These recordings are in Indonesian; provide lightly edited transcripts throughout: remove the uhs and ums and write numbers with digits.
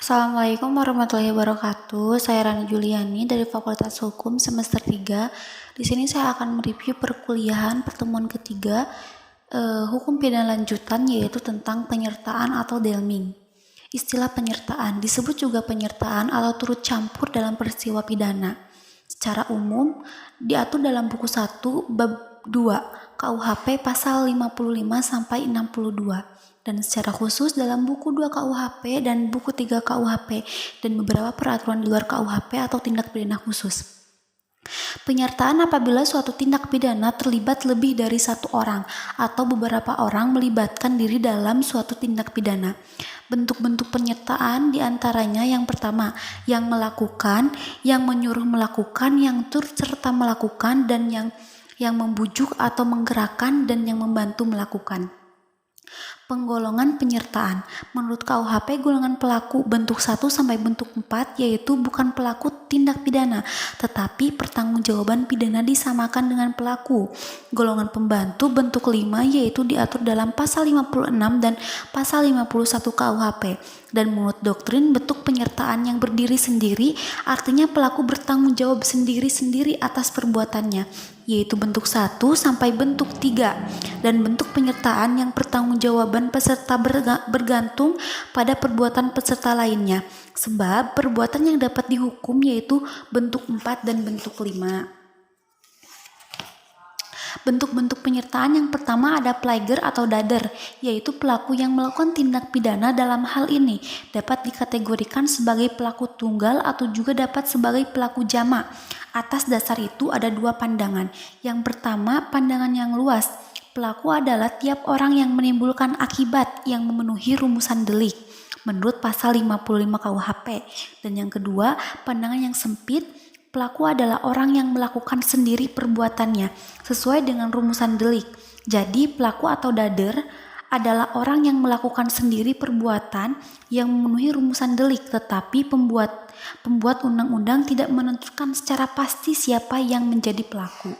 Assalamualaikum warahmatullahi wabarakatuh. Saya Rani Juliani dari Fakultas Hukum semester 3. Di sini saya akan mereview perkuliahan pertemuan ketiga hukum pidana lanjutan, yaitu tentang penyertaan atau delming. Istilah penyertaan disebut juga penyertaan atau turut campur dalam peristiwa pidana. Secara umum diatur dalam buku 1 bab 2 KUHP pasal 55 sampai 62. Dan secara khusus dalam buku 2 KUHP dan buku 3 KUHP dan beberapa peraturan di luar KUHP atau tindak pidana khusus. Penyertaan apabila suatu tindak pidana terlibat lebih dari satu orang atau beberapa orang melibatkan diri dalam suatu tindak pidana. Bentuk-bentuk penyertaan diantaranya yang pertama, yang melakukan, yang menyuruh melakukan, yang turut serta melakukan, dan yang membujuk atau menggerakkan, dan yang membantu melakukan. Penggolongan penyertaan. Menurut KUHP, golongan pelaku bentuk 1 sampai bentuk 4 yaitu bukan pelaku tindak pidana, tetapi pertanggungjawaban pidana disamakan dengan pelaku. Golongan pembantu bentuk 5 yaitu diatur dalam pasal 56 dan pasal 51 KUHP. Dan menurut doktrin, bentuk penyertaan yang berdiri sendiri artinya pelaku bertanggung jawab sendiri-sendiri atas perbuatannya, yaitu bentuk 1 sampai bentuk 3. Dan bentuk penyertaan yang pertanggungjawaban peserta bergantung pada perbuatan peserta lainnya, sebab perbuatan yang dapat dihukum yaitu bentuk 4 dan bentuk 5. Bentuk-bentuk penyertaan yang pertama ada plagiar atau dader, yaitu pelaku yang melakukan tindak pidana. Dalam hal ini dapat dikategorikan sebagai pelaku tunggal atau juga dapat sebagai pelaku jamak. Atas dasar itu ada dua pandangan. Yang pertama, pandangan yang luas. Pelaku adalah tiap orang yang menimbulkan akibat yang memenuhi rumusan delik menurut pasal 55 KUHP. Dan yang kedua, pandangan yang sempit. Pelaku adalah orang yang melakukan sendiri perbuatannya sesuai dengan rumusan delik. Jadi pelaku atau dader adalah orang yang melakukan sendiri perbuatan yang memenuhi rumusan delik, tetapi pembuat undang-undang tidak menentukan secara pasti siapa yang menjadi pelaku.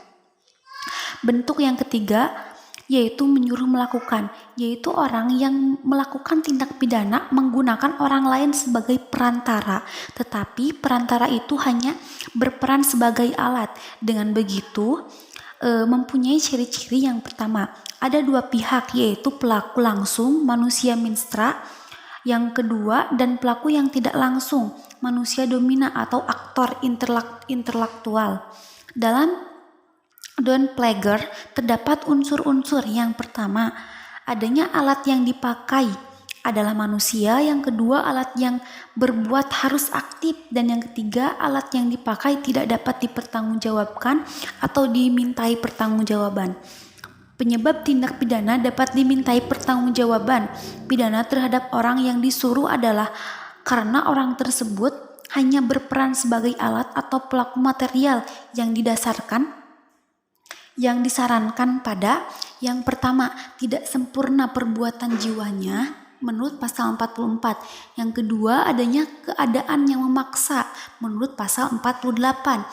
Bentuk yang ketiga yaitu menyuruh melakukan, yaitu orang yang melakukan tindak pidana menggunakan orang lain sebagai perantara, tetapi perantara itu hanya berperan sebagai alat. Dengan begitu mempunyai ciri-ciri yang pertama, ada dua pihak, yaitu pelaku langsung manusia menstra, yang kedua dan pelaku yang tidak langsung manusia domina atau aktor intelektual. Dalam Don plagiar terdapat unsur-unsur. Yang pertama, adanya alat yang dipakai adalah manusia, yang kedua alat yang berbuat harus aktif, dan yang ketiga alat yang dipakai tidak dapat dipertanggungjawabkan atau dimintai pertanggungjawaban. Penyebab tindak pidana dapat dimintai pertanggungjawaban pidana terhadap orang yang disuruh adalah karena orang tersebut hanya berperan sebagai alat atau pelaku material yang disarankan pada yang pertama, tidak sempurna perbuatan jiwanya menurut pasal 44. Yang kedua, adanya keadaan yang memaksa menurut pasal 48.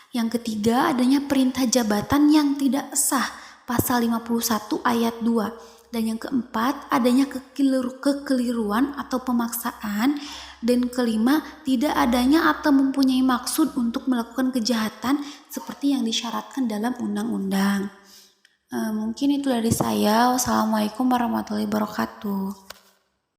Yang ketiga, adanya perintah jabatan yang tidak sah pasal 51 ayat 2. Dan yang keempat, adanya kekeliruan atau pemaksaan. Dan kelima, tidak adanya atau mempunyai maksud untuk melakukan kejahatan seperti yang disyaratkan dalam undang-undang. Mungkin itu dari saya. Wassalamualaikum warahmatullahi wabarakatuh.